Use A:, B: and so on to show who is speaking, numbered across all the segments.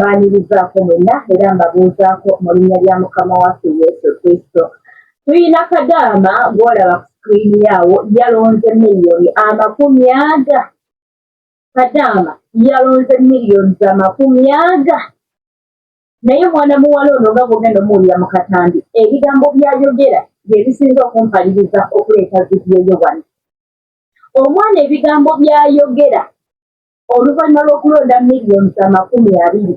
A: baanirizaako mwenna era mbabuuzaako mu linnya lya Mukama waffe Yesu Kristo. Tulina Kadaama gw'olaba ku sikiriini yaawo yalonze $40,000,000. Kadaama yalonze $40,000,000. Naye mwana muwala ono nga bw'ogenda omuwulira mu katambi ebigambo by'ayogera bye bisinza okumpaliriza okuleeta vidiyo yo wano. Omwana ebigambo by'ayogera oluvannyuma lw'okulonda $20,000,000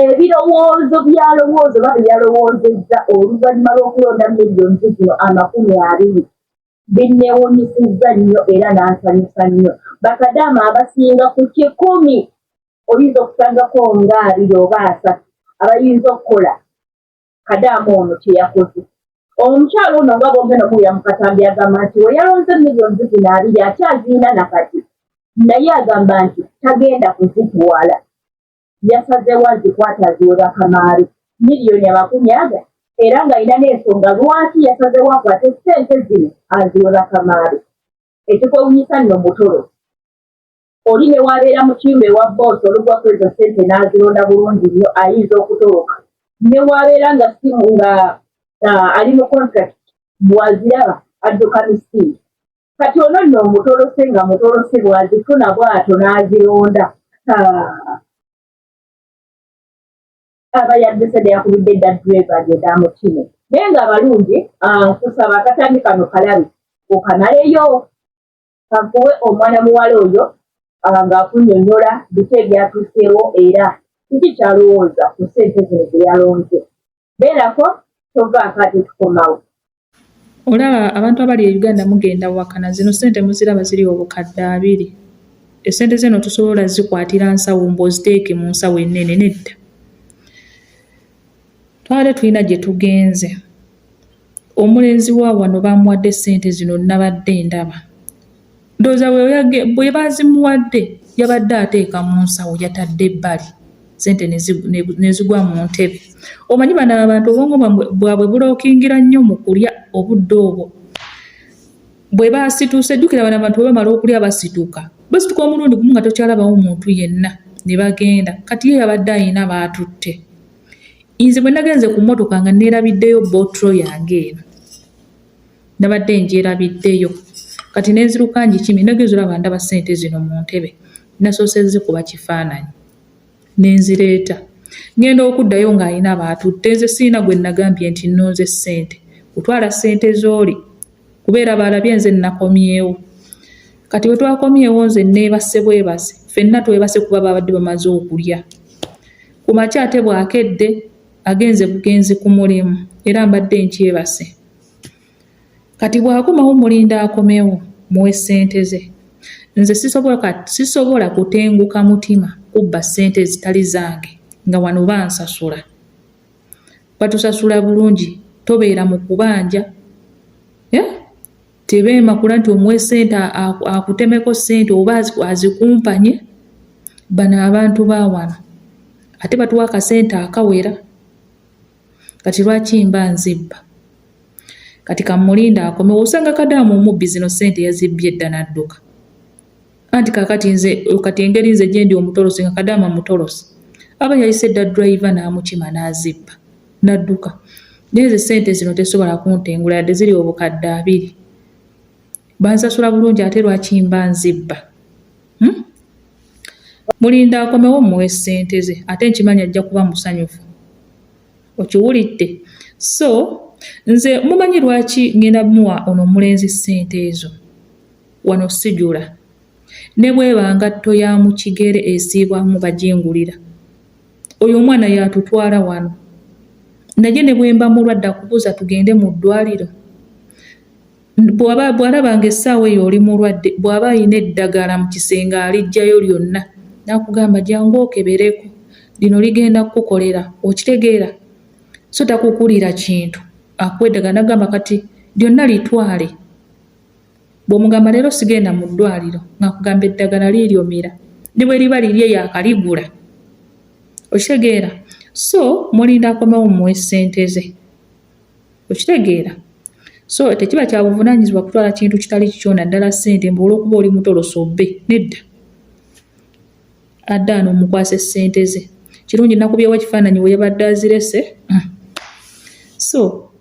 A: ebirowoozo byalowoozo oba bye yalowoozezza oluvannyuma lw'okulonda $20,000,000 binneewuunyisizza nnyo era n'ansanyusa nnyo. Bakadaama abasinga ku 100 oyinza okusangako nga 2 oba 3 abayinza okukola Kadaama ono kye yakoze. Omukyalo ono nga bw'ogenda okuwulira mu katambi agamba nti we yalonze $20,000,000 akyazirina nakati, naye agamba nti tagenda kuzitwala. Yasazeewo azikwata aziwe bakamaale $20,000,000 era ng'alina n'ensonga lwaki yasazeewo akwate ssente zino aziwe bakamaale. Ekikwewuunyisa nno mutolo. Oli ne wabeera mu kiyumba ewa boosi olugwako ezo ssente n'azironda bulungi nnyo ayinza okutoloka. Ne wabeera nga simu nga ali mu contract bw'aziraba adduka misiri. Kati ono nno omutolose nga mutolose bw'azifuna bw'ato n'azironda. Aba yadduse ne yakubidde edda driver agenda amukime. Naye nga abalungi nkusaba akatambi kano kalabi okamaleyo kakuwe omwana muwala oyo ng'akunnyonnyola biki ebyatuuseewo era kiki kyalowooza ku ssente zino ze yalonze. Beerako tovaako ate tukomawo.
B: Olaba abantu abali e Uganda mugenda wakana zino ssente muziraba ziri obukadde 2. Essente zino tusobola zikwatira nsawo mb'oziteeke mu nsawo ennene nedda. Twale tulina gye tugenze. Omulenzi wa wano bamuwadde ssente zino nabadde ndaba. Ndowooza bwe baazimuwadde yabadde ateeka mu nsawo yatadde ebbali. Ssente ne zigwa mu ntebe. Omanyi bano abantu obwongo bwabwe bulookingira nnyo mu kulya obudde obwo. Bwe baasituuse ddukira bano abantu bwe bamala okulya basituka. Basituka omulundi gumu nga tokyalabawo muntu yenna ne bagenda. Kati ye yabadde ayina baatutte. Nze bwe nagenze ku mmotoka nga neerabiddeyo botro yange eno. Nabadde ngyerabiddeyo. Kati nenziruka ngikimi nagenze olaba ndaba ssente zino mu ntebe. Nasoose zikuba kifaananyi. Nenzireeta. Ngenda okuddayo ng'alina baatutte. Nze siina gwe nagambye nti nnonze ssente. Kutwala ssente z'oli. Kubeera balabye nze nakomyewo. Kati bwe twakomyewo nze neebase bwebase. Ffenna twebase kuba babadde bamaze okulya. Ku makya ate bw'akedde agenze bugenzi ku mulimu era mbadde nkyebase. Kati bw'akomawo mulinda akomewo muwe ssente ze. Nze sisobola kutenguka mutima kubba ssente zitali zange nga wano bansasula. Batusasula bulungi tobeera mu kubanja. Tebeemakula nti omuwe ssente akutemeko ssente oba azikumpanye. Bano abantu ba wano ate batuwa akasente akawera. Kati lwaki mba nzibba? Kati kamulinda akomewo osanga Kadaama omubbi zino ssente yazibbye edda n'adduka. Anti kakati nze kati engeri nze gye ndi omutolosi nga Kadaama mutolosi. Aba yayise edda driver n'amukima n'azibba n'adduka. Naye nze ssente zino tesobola kuntengula yadde ziri obukadde 2. Bansasula bulungi ate lwaki mba nzibba? Mulinda akomewo muwe ssente ze ate nkimanya ajja kuba musanyufu. Okiwulidde? So nze mumanyi lwaki ngenda muwa ono omulenzi ssente ezo wano sijula. Ne bweba ngatto ya mu kigere esiibwamu bajingulira. Oyo omwana yatutwala wano. Naye ne bwe mba mulwadde akubuuza tugende mu ddwaliro. Bw'alabanga essaawa eyo oli mulwadde bw'aba ayina eddagala mu kisenge alijjayo lyonna. Nakugamba jangu okebereko. Lino ligenda kukolera. Okitegeera? So takukulira kintu. Akweddaga nagamba kati lyonna litwale. Bw'omugamba leero sigenda mu ddwaliro ng'akugamba eddagala liryomira. Ne bwe liba lirye yakaligula. Okitegeera? So mulinda akomewo muwe ssente ze. Okitegeera? So tekiba kya buvunaanyizibwa kutwala kintu kitali kikyo naddala ssente mbu olw'okuba oli mutoloso bbe. Nedda. Addaano omukwase ssente ze. kirungi nakubyewo ekifaananyi we yabadde azirese. So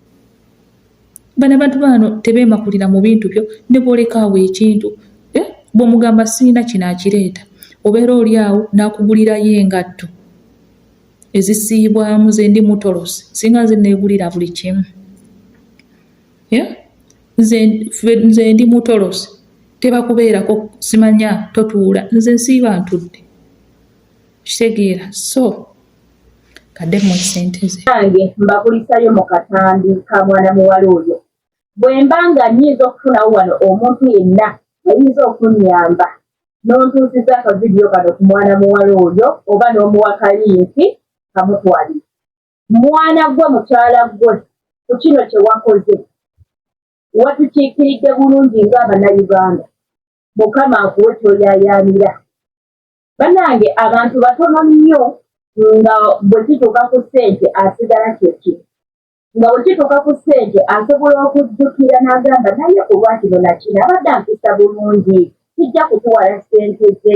B: bano abantu bano tebeemakulira mu bintu byo, ne bwoleka awo ekintu bw'omugamba sirina kino akireeta, obeera oli awo n'akugulirayo engatto ezisiibwamu ze ndi mutolosi singa nze neegulira buli kimu. Nze ndi mutolosi tebakubeerako simanya totuula, nze nsiiba ntudde, kitegeera. So kaddemu ssente ze
A: nange mbakulisayo mu katambi ka mwana muwala oyo. Bwe mba nga nnyinza okufunawo wano omuntu yenna ayinza okunnyamba n'ontuusiza akavidiyo kano ku mwana muwala oyo oba n'omuwa kalinki kamutwalire. Mwana gwe mukyala gwe ku kino kye wakoze watukiikiridde bulungi ng'Abannayuganda. Mukama akuwe ky'oyaayaanira. Bannange abantu batono nnyo nga bwe kituuka ku ssente asigala kyekino. Nga bwe kituuka ku ssente asobola okujjukira n'agamba naye ku lwakino nakino abadde ampisa bulungi kijja kutuwala ssente ze.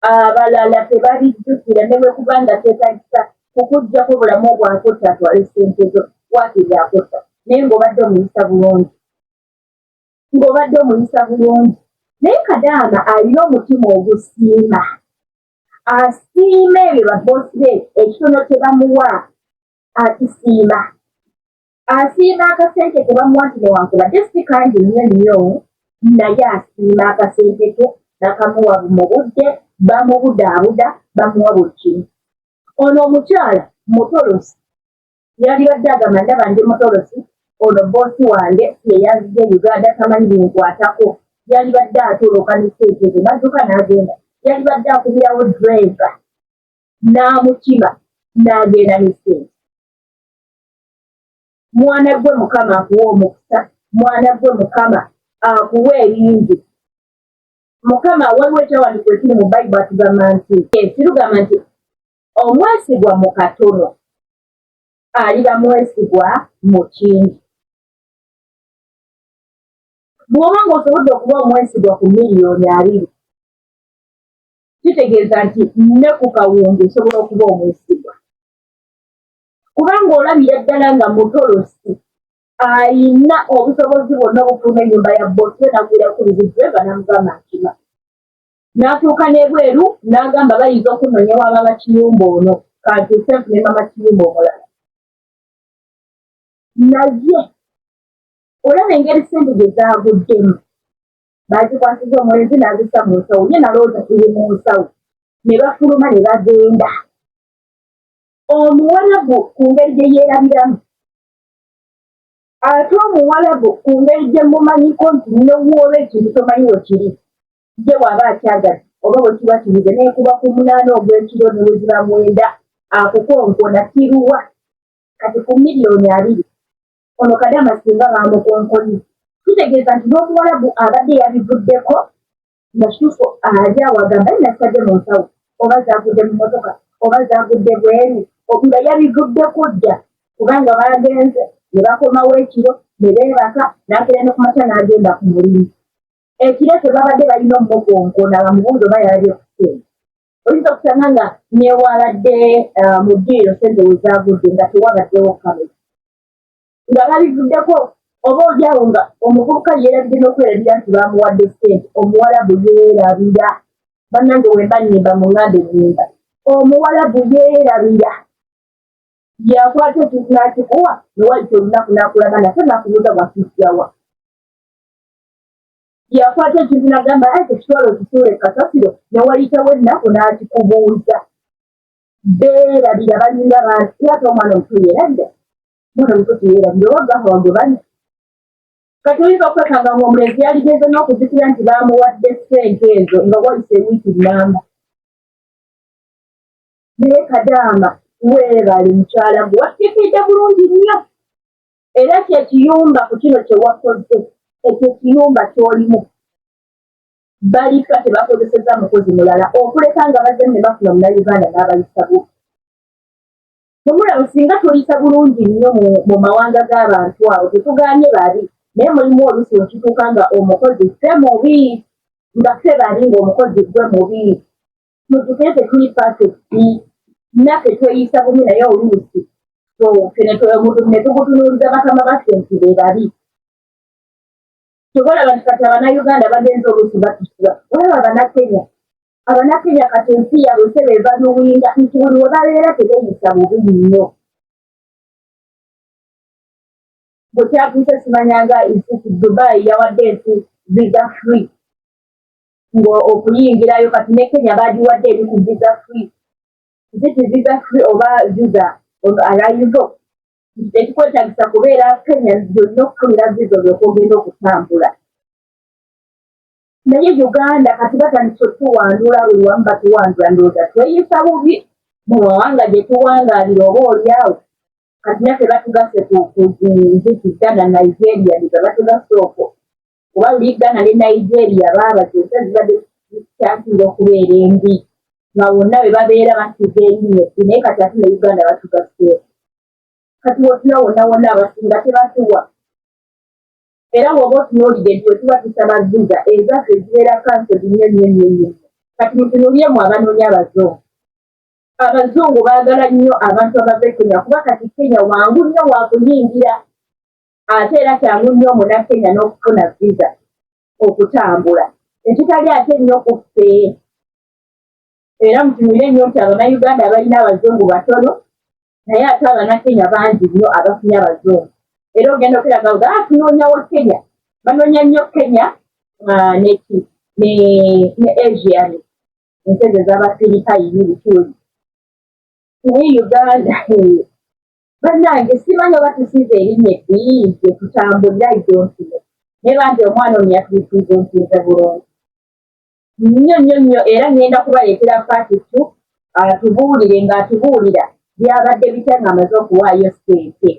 A: Abalala tebabijjukira ne bwe kubanga teetagisa kukuggyako bulamu obwankutta atwale ssente zo waakiri akutta naye ng'obadde omuyisa bulungi. Ng'obadde omuyisa bulungi. Naye Kadaama alina omutima ogusiima. Asiima ebyo babosi be ekitono kye bamuwa akisiima. Asiima akasente ke bamuwa nti newankubadde si kangi nnyo naye asiima akasente ke n'akamuwa mu budde bamubudaabuda bamuwa buli kimu. Ono omukyala mutolosi yali badde agamba ndaba ndi mutolosi, ono boosi wange ye yazze Uganda tamanyi binkwatako. Yali badde atoloka ne ssente ze n'adduka n'agenda. Yali badde akubirawo driver n'amukima n'agenda ne ssente. Mwana gwe Mukama akuwa omukisa, mwana gwe Mukama akuwa ebingi. Mukama waliwo ekyawandiikibwa ekiri mu Bayibuli atugamba nti kirugamba nti omwesigwa mu katono aliba mwesigwa mu kingi. Bw'oba ng'osobodde okuba omwesigwa ku miliyoni 2 kitegeeza nti ne ku kawungu osobola okuba omwesigwa. Kubanga olabira ddala nga mutolosi ayina obusobozi bwonna obufuluma ennyumba ya bbosi n'agwira ku bizijjeva n'amugamba nkima. N'atuuka n'ebweru n'agamba bayinza okunoonya wa mama Kiyumba ono kantuuse nfune mama Kiyumba omulala. Naye olaba engeri ssente gye zaaguddemu. Baazikwasiza omulenzi n'azissa mu nsawo, ye nalowooza ziri mu nsawo, ne bafuluma ne bagenda. Omuwalabu ku ngeri gye yeerabiramu, ate omuwalabu ku ngeri gye mumanyiko nti nowooba ekintu tomanyi we kiri, ye bw'aba akyagala oba bwe kiba kibuze n'ekuba ku 8 ogw'ekiro ne bwe ziba 9 akukonkona kiruwa. Kati ku miliyoni 2 ono Kadaama singa baamukonkonye kitegeeza nti n'omuwalabu abadde yabivuddeko nga kituufu ali awo agamba nasadde mu nsawo oba zaagudde mu mmotoka oba zaagudde bweru nga yabivuddeko dda kubanga baagenze ne bakomawo ekiro ne beebaka n'agenda ne ku makya n'agenda ku mulimu. Ekiro tebabadde balina omukonkona bamubuuza oba yalabye ku ssente. Oyinza okusanga nga neewabadde mu ddiiro ssente we zaagudde nga tewabaddewo kamera nga babivuddeko oba olyawo nga omuvubuka yeerabidde n'okwerabira nti baamuwadde ssente, omuwalabu yeerabira. Bannange wemba nnimba muŋŋambe nnimba. Omuwalabu yeerabira. Yakwata ekintu n'akikuwa ne wayita olunaku n'akulaga nate n'akubuuza bwakijjawa. Yakwata ekintu n'agamba ekitwalo okisuule kasasiro ne wayitawo ennaku n'akikubuuza. Beerabira balinga bantu ate omwana omuto yeerabira. Mwana omuto teyeerabira oba gahawa gwe banya. Kati oyinza okwekanga ng'omulenzi yaligeze n'okuzikira nti baamuwadde ssente ezo nga wayise wiiki nnamba. Naye Kadaama weebale mukyala gwe wakikiridde bulungi nnyo. Era kyekiyumba ku kino kye wakoze, ekyo ekiyumba ky'olimu. Balika tebakozesezza mukozi mulala okuleka nga bazze ne bafuna Munnayuganda n'abayisa bubi. Mumulaba singa tuyisa bulungi nnyo mu mawanga g'abantu abo tetugaanye babi. Naye mulimu oluusi okituuka nga omukozi ffe mubi, nga ffe bali ng'omukozi gwe mubi. Mutukire tetuli perfecti, naffe tweyisa bubi naye oluusi ne tukutunuuliza bakama baffe nti be babi. Tukolaba nti kati Abannayuganda bagenza oluusi batusiba. Olaba Abannakenya kati ensi yaabwe se be baluwinga nti buli we babeera tebeeyisa bubi nnyo. Bwe kyatuuse simanyanga ensi Dubai yawadde ensi visa free okuyingirayo, kati ne Kenya bagiwadde eri ku visa free. Ziti visa free oba visa arrival. Tekikwetagisa kubeera Kenya gyonna okufunira visa okwogenda okutambula. Naye Uganda kati batandise otuwandula, buli wamu batuwandula, ndowooza tweyisa bubi mu mawanga gye tuwangaalira oba oliawo. Kati naffe batugase ku nziti Ghana Nigeria niga batugase okwo. Kuba luli Ghana ne Nigeria baaba kyokka zibadde zikyasinga okubeera embi. Nga bonna be babeera basiga erinnya naye kati ate ne Uganda batugaseeko. Kati wotula wonna abasinga tebatuwa. Era bw'oba otunuulidde nti we tuba tusaba visa ezaffe zibeera kansodi nnyo. Kati mutunuulyemu abanoonya abazungu. Abazungu baagala nnyo abantu abava e Kenya kuba kati Kenya wangu nnyo wakuyingira. Ate era kyangu nnyo Omunnakenya n'okufuna visa okutambula. Ekitali ate nnyo ku ffe. Era mutunuulire nnyo nti Abannayuganda abalina abazungu batono, naye ate Abannakenya bangi nnyo abafunye abazungu. Era ogenda okulaga nga tunoonya wa Kenya. Banoonya nnyo Kenya ne Asia, ensi ezo ez'Abafirikayini bituuli. Naye Uganda bannange simanyi oba tusiize erinnya eddiyi gye tutambulira idontine. Naye bangi omwana ono yatulipizentinze bulungi. Nnyo era ngenda kubaleetera paatitu atubuulire ng'atubuulira byabadde bitya ng'amaze okuwaayo ssente.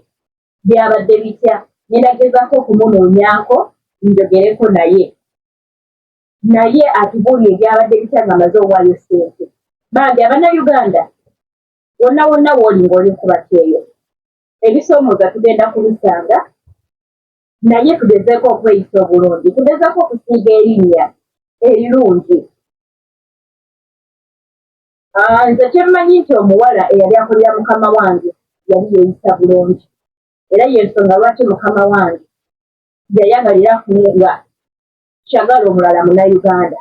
A: Byabadde bitya ngenda gezaako okumunoonyaako njogereko naye atubuulire byabadde bitya ng'amaze okuwaayo ssente. Bambi Abannayuganda wonna w'oli ng'oli nkubatyeyo. Ebisoomooza tugenda kubisanga naye tugezeeko okweyisa obulungi, tugezeeko okusiiga erinnya erirungi. Nze kyemmanyi nti omuwala eyali akolera mukama wange yali yeeyisa bulungi. Era y'ensonga lwaki mukama wange yayagalira afune nga kyagala omulala Munnayuganda.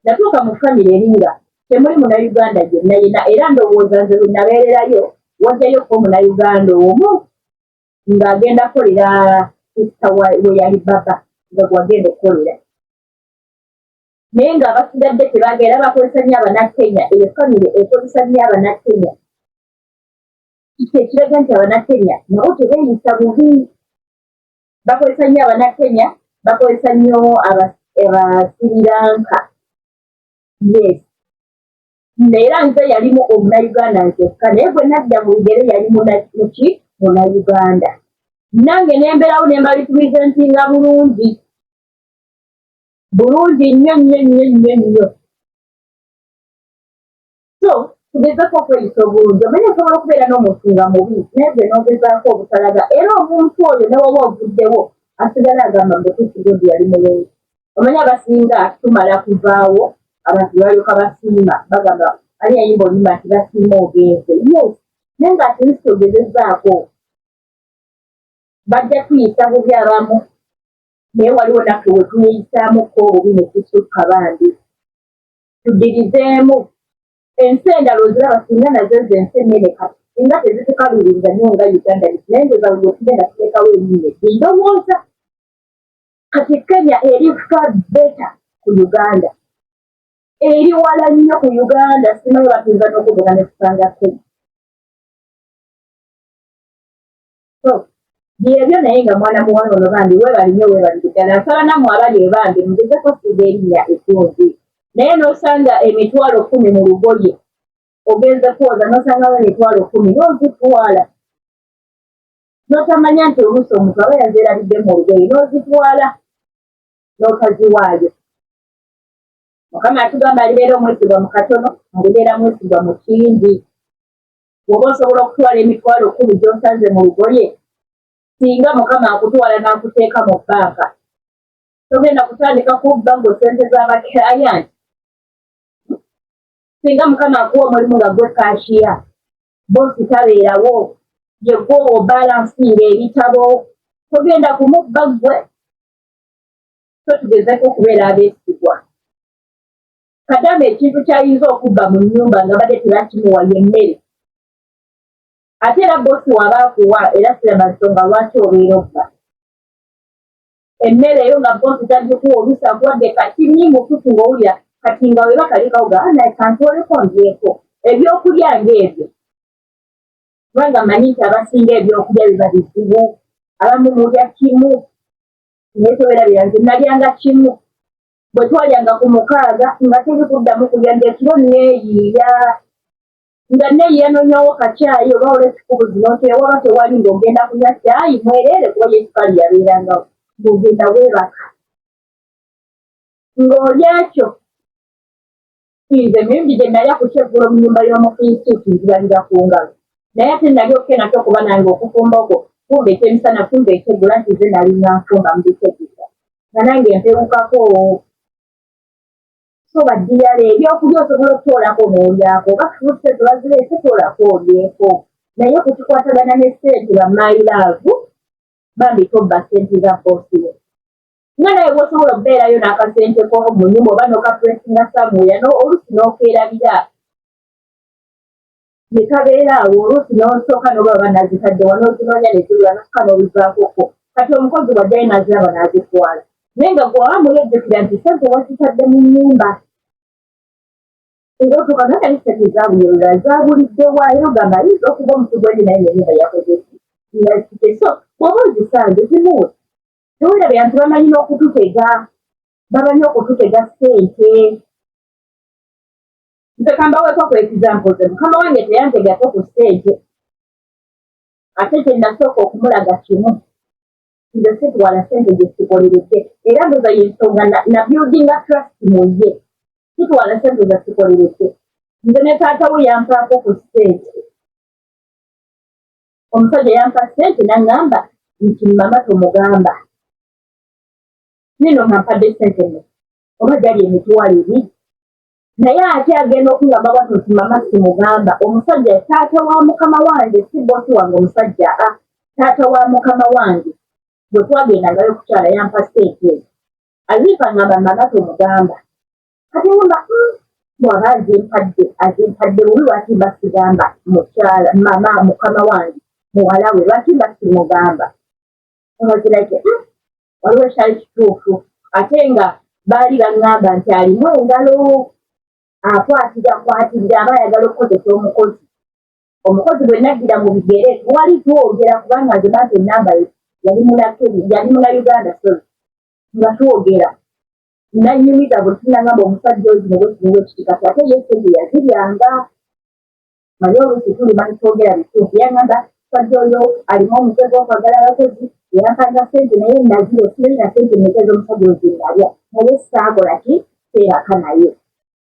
A: Natuuka mu famire eri nga temuli Munnayuganda yenna, era ndowooza nze bwe nabeererayo wajjayo ko Munnayuganda omu ng'agenda kukolera sisita we yali baba nga gwagenda okukolera. Naye ng'abasigadde tebaagera bakozesa nnyo Abannakenya, eyo famire ekozesa nnyo Abannakenya. Ekiraga nti Abannakenya nabo tebeeyisa bubi. Bakozesa nnyo Abannakenya, bakozesa nnyo Abasirilanka. Yes. Era nze yalimu Omunnayuganda nzekka, naye bwe nadda mu bigere yali Munnayuganda. Nange ne mbeerawo ne mbalipulizentinga bulungi nnyo. So tugezeeko okweyisa obulungi. Omanyi osobola okubeera n'omuntu nga mubi naye gwe n'ogezaako obutalaga, era omuntu oyo ne woba ovuddewo asigala agamba mbetuufu gundi yali mulungi. Omanyi abasinga tumala kuvaawo abantu balyoka basiima bagamba ali yayimba oluyimba nti basiima ogenze. Yes, naye ng'ate nsi togezezaako. Bajja tuyisa bubi abamu naye waliwo naffe we tuyeyisaamuko obubi ne tusukka bandi. Tuddirizeemu. Ensi endala oziraba singa nazo ensi ennene kati singa tezitukaluliriza nnyo nga Uganda naye ndoza buli okugenda tuteekawo erinnya eddi. Ndowooza kati Kenya eri far better ku Uganda. Eri wala nnyo ku Uganda, simanyi batuyinza n'okuvuga ne tusanga Kenya. So byebyo naye nga mwana muwala ono bambi weebali nnyo weebali ddala. Nsaba nammwe abali ebambi mugezeko siga erinnya eddungi. Naye n'osanga emitwalo 10 mu lugoye ogenze kwoza n'osangawo emitwalo 10 n'ozitwala. N'otamanya nti oluusi omuntu aba yazeerabidde mu lugoye n'ozitwala n'okaziwaayo. Mukama atugamba alibeera omwesigwa mu katono, alibeera mwesigwa mu kingi. Bw'oba osobola okutwala emitwalo 10 gy'osanze mu lugoye, singa Mukama akutwala n'akuteeka mu bbanka, togenda kutandika kubba ng'osente z'abakirayanti. Singa Mukama akuwa omulimu nga gwe kashiya, boosi tabeerawo ye gwe obalansinga ebitabo togenda kumubba ggwe so tugezeko okubeera abeesigwa Kadaga ekintu kyayinza okubba mu nnyumba nga badde tebakimuwa y'emmere ate era boosi waba akuwa era siraba nsonga lwaki obeera obba emmere eyo nga boosi tagikuwa oluusi akuwadde kati mututu ng'owulira kati nga we bakalekawo ga naye kantwoleko ndyeko ebyokulya ng'ebyo kubanga manyi nti abasinga ebyokulya biba bizibu abamu mulya kimu naye tobeera nze nalyanga kimu bwe twalyanga ku 6 nga teri kuddamu kulya ng'ekiro neeyiira nga neeyiira noonyawo kacaayi oba olw'ekikubuzi n'oteewaba tewali ng'ogenda kunywa caayi mwereere kuba yesukaali yabeerangawo ng'ogenda weebaka ng'olya ekyo nze emirundi gye nalya ku kyeggulo mu nnyumba y'omufiisiiti nzibalira ku ngalo naye ate nali okke nakyo okuba nange okufumba okwo fumba ekyemisana fumba ekyeggula nti ze nali nfumba mu bitegeka nga nange mpewukako so baddiyala ebyokulya osobola okutoolako n'olyako oba furuuti ezo bazireese toolako olyeko naye kukikwatagana ne ssente bamaayiraavu bambi tobba ssente za boosiwe nga naye bw'osobola okubeerayo n'akasente ko mu nnyumba oba n'okapuresinga samuya oluusi n'okeerabira ne kabeera awo oluusi n'osooka n'oba banazitadde wanozinoonya ne zibula nosuka n'obivaakoko kati omukozi waddayo naziraba n'azitwala naye nga gwaba mulejjukira nti ssente wazitadde mu nnyumba era otuuka naye kali ssente zaabuyerera zaabulidde waayo gamba ayinza okuba omutugwendi naye n'ennyumba yakozesi so bw'oba ozisanze zimuwe tewera byantu bamanyi n'okututega bamanyi okututega ssente nze kambaweeko ku example ze mukama wange teyantegako ku ssente ate kye nasooka okumulaga kimu nze situwala ssente gye sikoleredde era ndoza yensonga na buildinga trust mu ye situwala ssente za sikoleredde nze ne taata we yampaako ku ssente omusajja yampa ssente n'aŋŋamba nti mama tomugamba nino nkampadde ssente ne oba gyali emitwalo 2 naye ate agenda okungamba bwati nti mama simugamba omusajja taata wa mukama wange si boosi wange omusajja taata wa mukama wange bwe twagendangayo okukyala yampa ssente ezo aziifa ngamba mama tomugamba kati ngamba bw'aba azimpadde bubi lwaki mba sigamba mukyala mama mukama wange muwala we lwaki mba simugamba abazirake waliwo ekyali kituufu ate nga baali baŋŋamba nti alimu engalo akwatira aba ayagala okukozesa omukozi bwe naddira mu bigere wali twogera kubanga nze bantu enamba yali muna Uganda nga twogera nanyumiza bwe tunagamba omusajja oyo zino bwekiniwo ekitikati ate ye sente yaziryanga mali oluusi tuli mali twogera bituufu yaŋŋamba omusajja oyo alimu omutwe gw'okwagala abakozi yampanga ssente naye naziro sirina ssente mekeza omusajja oyo zinalya naye saakola ki seeraka naye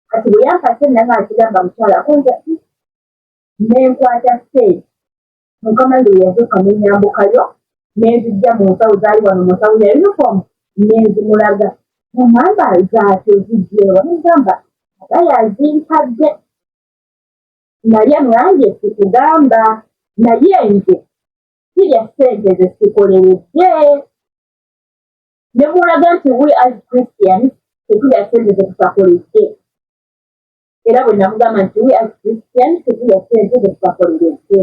A: kati bwe yampa ssente nanga akigamba mukyala kunja nenkwata ssente mukama nze yazuuka nenyambukayo nenzijja mu nsawo zaali wano mu nsawo ya uniform nenzimulaga namamba zaatyo zijjeewa negamba aba yazimpadde naye nganje sikugamba naye nze sirya ssente ze sikoleredde ne mulaga nti we as Christians tetulya ssente ze tutakoledde era bwe namugamba nti we as Christians tetulya ssente ze tutakoleredde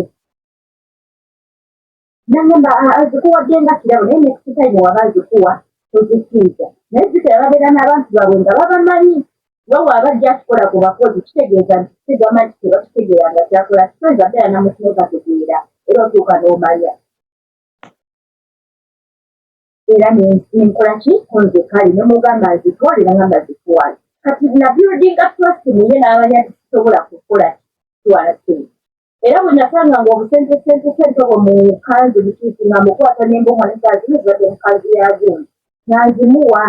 A: nagamba azikuwadde nga kirabo naye next time waba azikuwa tozikiiza naye zitera babeera n'abantu baabwe nga babamanyi wawa abajja akikola ku bakozi kitegeeza nti kisigama nti tebakitegeera nga kyakola kitoza mbeera namukimu kategeera era otuuka n'omanya era nenkola ki nze kale ne mugamba nzitwale nagamba zitwale kati na buildinga trust muye n'abanya tisobola kukola kitwala ssente era bwe nasanga nga obusente obwo mu kanzu bituuki nga mukwata n'embomwa nezazino zibadde mu kanzu yazo nanzimuwa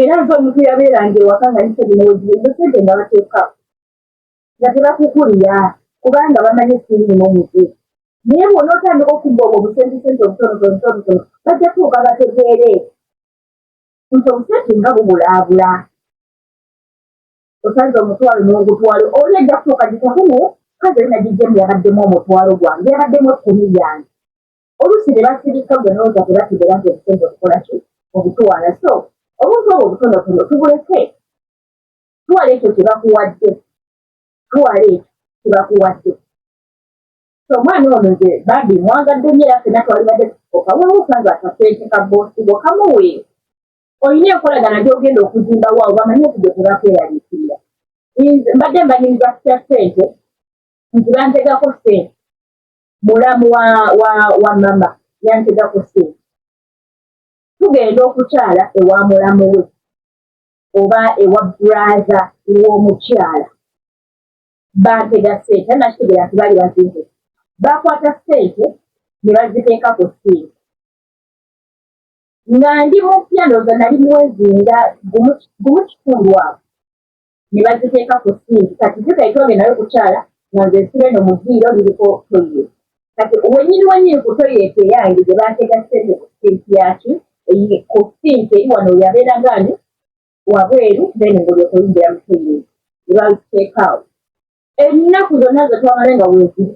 A: era nze omuntu yabeeranga ewaka nga nisebinewezire ezo ssente nga bateekawo nga tebakukulira kubanga bamanyi siriimu omuze naye bw'ona otandika okubba obwo obusente obutonotono bajja tuuka bategeere nti obusente nga bubulaabula osanze omutwalo n'ogutwalo oli ajja kutuuka gitakumu kaze najijemu yabaddemu omutwalo gwange yabaddemu 10 yange oluusi ne basirika gwe nooza tebategera nti ebisente okukola ki obutwala so obuntu obwo obutonotono tubuleke twala ekyo kyebakuwadde so omwana ono nze bambi mwagadde nnyo era ffenna twalibadde tukoka wewuka akasente ka boosi bwo kamuwe olina enkolagana gy'ogenda okuzimbawo awo bamanye nti gwe tebakweraliikirira mbadde mbanyiriza kutya ssente nti bantegako ssente mulamu wa mama yantegako ssente tugenda okukyala ewa mulamu we oba ewa buraza w'omukyala bantega ssente nakitegeera nti bali bazimbe bakwata ssente ne baziteekako ssente nga ndi mupya ndowooza nali mwezi nga gumu kitundu awo ne baziteekako ssente kati zikaitwage nayo kukyala nga nze nsira eno mu ddiiro liriko toyireti kati wenyini ku toyireti eyange gye bantega ssente ku ssente yaki ku ssente eri wano yabeeraga ni wabweru then ngolyoka oyingira mu toyireti ne baziteekaawo ennaku zonna ze twamale nga weeziri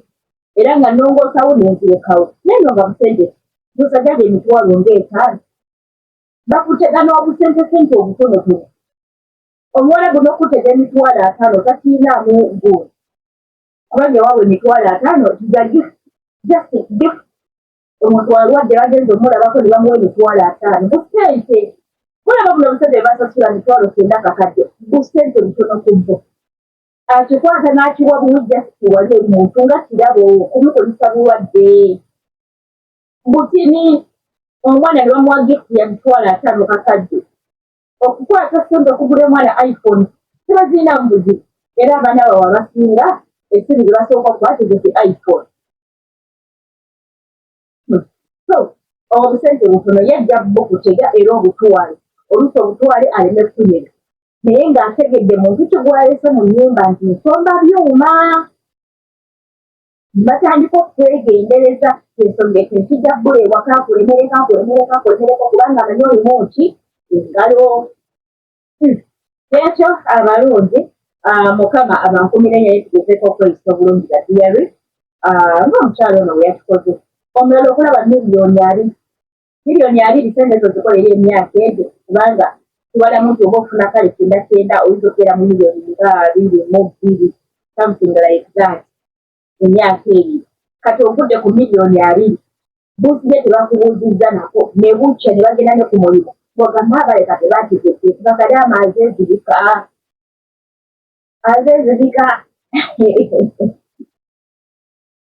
A: era nga nongoosawo nenzirekawo naye nga busente busajja gye emitwalo ng'etaano bakutega n'obusentesente obutonotono omuwala guno okutega emitwalo 5 takiinaamu guuni kubanga ewaawe emitwalo 5 giga gift omuntu alwadde bagenza omulabako ne bamuwa emitwalo 5 busente mulaba buno obusente basasula mitwalo 9 kakadde busente butono ku bo akikwata n'akiwa buwujja kiwale omuntu nga kirabo kumukozesa bulwadde butini omwana ne bamuwa gifuti ya mitwalo 5 kakadde okukwata ssente okugula omwana iphone tebaziina mbuzi era abaana bawe abasinga esimu ze basooka okukwata ziti iphone so obusente butono yajja bukutega era obutwale oluusi obutwale aleme kunyega naye ng'ategedde muntu kyegwalese mu nnyumba nti nsomba byuma batandika okwegendereza ensonga ekyo nkijja bbula ewaka kulemereka kubanga amanyi olimu ki engalo ekyo abalungi mukama abankumire naye tugezeeko okweyisa obulungi gadiyalwe ng'omukyalo ono bwe yakikoze omulala okulaba miliyoni 2 sente ezo zikolera emyaka egyo kubanga tubalamu nti oba ofuna kale 9 oyinza okubeera mu miliyoni nga 22 something like that emyaka ebiri kati ogudde ku miliyoni 2 buusiye tebakubuuzizza nako ne bukya ne bagenda ne ku mulimu bwagamba abaleka tebategedde bakali amaazi ezibika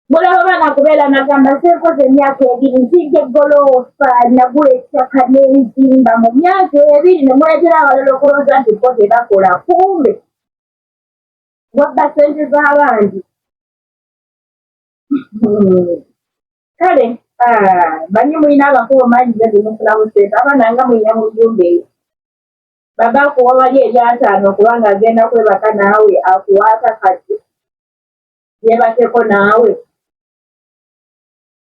A: mulaba baana kubeera nagamba senkoze emyaka 2 nzijja eggoloofa nagula ettaka n'enzimba mu myaka 2 ne muleetera abalala okulowooza nti bo tebakola kumbe wabba sente z'abandi kale banyi mulina abakubo mangi gezimufunamu sente abaana nga mulina mu nnyumba eyo baba akuwa wali eryataano kubanga agenda kwebaka naawe akuwaata kati yeebakeko naawe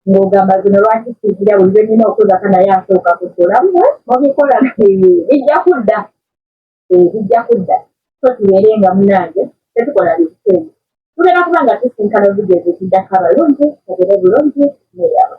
A: ng'ogamba zino lwaki sizira buli lwenyina okwebaka naye asooka kutulamu mubikola bijja kudda so tubeerenga munange tetukola bikusenge tubeera kubanga tusinkana obugezi tuddako abalungi tugere bulungi neeyaba